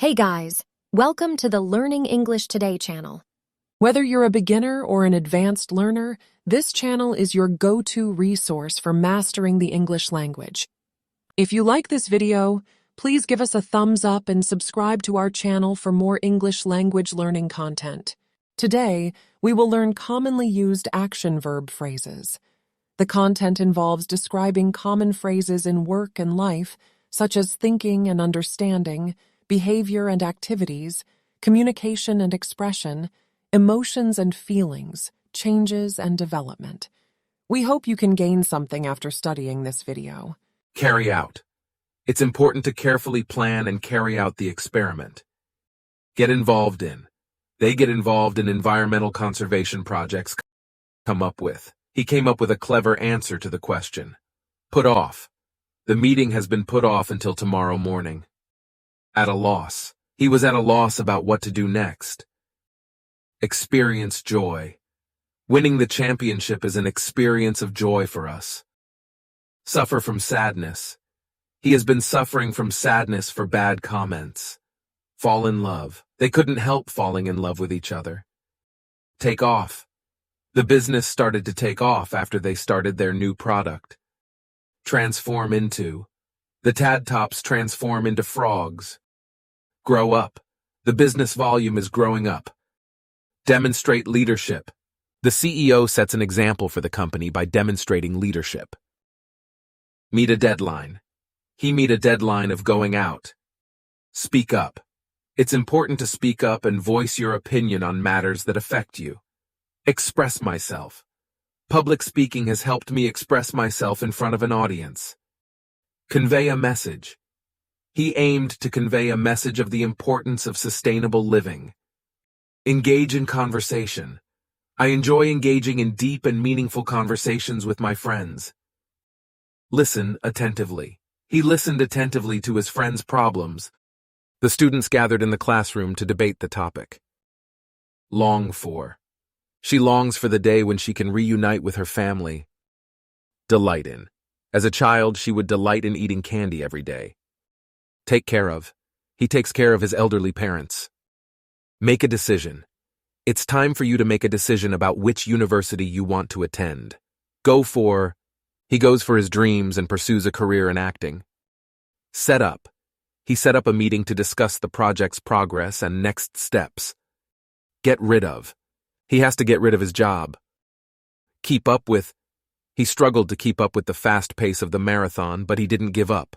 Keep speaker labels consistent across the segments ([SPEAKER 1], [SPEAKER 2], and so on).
[SPEAKER 1] Hey guys, welcome to the Learning English Today channel.
[SPEAKER 2] Whether you're a beginner or an advanced learner, this channel is your go-to resource for mastering the English language. If you like this video, please give us a thumbs up and subscribe to our channel for more English language learning content. Today, we will learn commonly used action verb phrases. The content involves describing common phrases in work and life, such as thinking and understanding, behavior and activities, communication and expression, emotions and feelings, changes and development. We hope you can gain something after studying this video.
[SPEAKER 3] Carry out. It's important to carefully plan and carry out the experiment. Get involved in. They get involved in environmental conservation projects. Come up with. He came up with a clever answer to the question. Put off. The meeting has been put off until tomorrow morning. At a loss. He was at a loss about what to do next. Experience joy. Winning the championship is an experience of joy for us. Suffer from sadness. He has been suffering from sadness for bad comments. Fall in love. They couldn't help falling in love with each other. Take off. The business started to take off after they started their new product. Transform into. The tad tops transform into frogs. Grow up. The business volume is growing up. Demonstrate leadership. The CEO sets an example for the company by demonstrating leadership. Meet a deadline. He meet a deadline of going out. Speak up. It's important to speak up and voice your opinion on matters that affect you. Express myself. Public speaking has helped me express myself in front of an audience. Convey a message. He aimed to convey a message of the importance of sustainable living. Engage in conversation. I enjoy engaging in deep and meaningful conversations with my friends. Listen attentively. He listened attentively to his friends' problems. The students gathered in the classroom to debate the topic. Long for. She longs for the day when she can reunite with her family. Delight in. As a child, she would delight in eating candy every day. Take care of. He takes care of his elderly parents. Make a decision. It's time for you to make a decision about which university you want to attend. Go for. He goes for his dreams and pursues a career in acting. Set up. He set up a meeting to discuss the project's progress and next steps. Get rid of. He has to get rid of his job. Keep up with. He struggled to keep up with the fast pace of the marathon, but he didn't give up.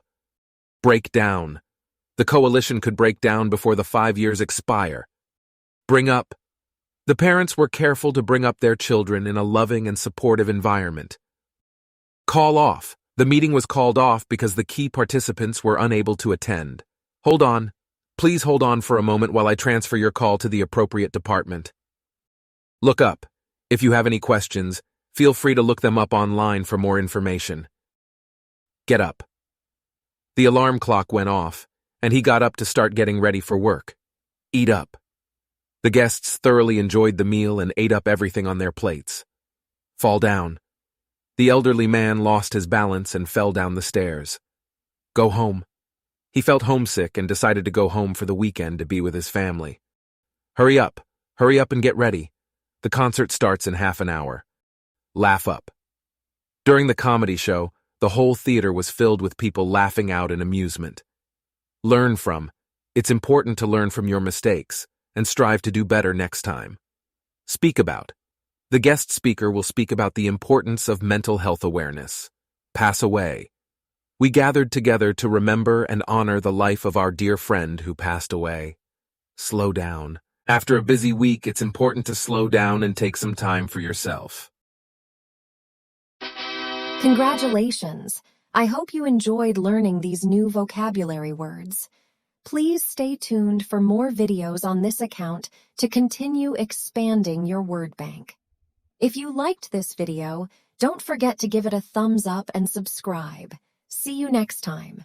[SPEAKER 3] Break down. The coalition could break down before the 5 years expire. Bring up. The parents were careful to bring up their children in a loving and supportive environment. Call off. The meeting was called off because the key participants were unable to attend. Hold on. Please hold on for a moment while I transfer your call to the appropriate department. Look up. If you have any questions, feel free to look them up online for more information. Get up. The alarm clock went off, and he got up to start getting ready for work. Eat up. The guests thoroughly enjoyed the meal and ate up everything on their plates. Fall down. The elderly man lost his balance and fell down the stairs. Go home. He felt homesick and decided to go home for the weekend to be with his family. Hurry up and get ready. The concert starts in half an hour. Laugh up. During the comedy show, the whole theater was filled with people laughing out in amusement. Learn from. It's important to learn from your mistakes and strive to do better next time. Speak about. The guest speaker will speak about the importance of mental health awareness. Pass away. We gathered together to remember and honor the life of our dear friend who passed away. Slow down. After a busy week, it's important to slow down and take some time for yourself.
[SPEAKER 1] Congratulations! I hope you enjoyed learning these new vocabulary words. Please stay tuned for more videos on this account to continue expanding your word bank. If you liked this video, don't forget to give it a thumbs up and subscribe. See you next time.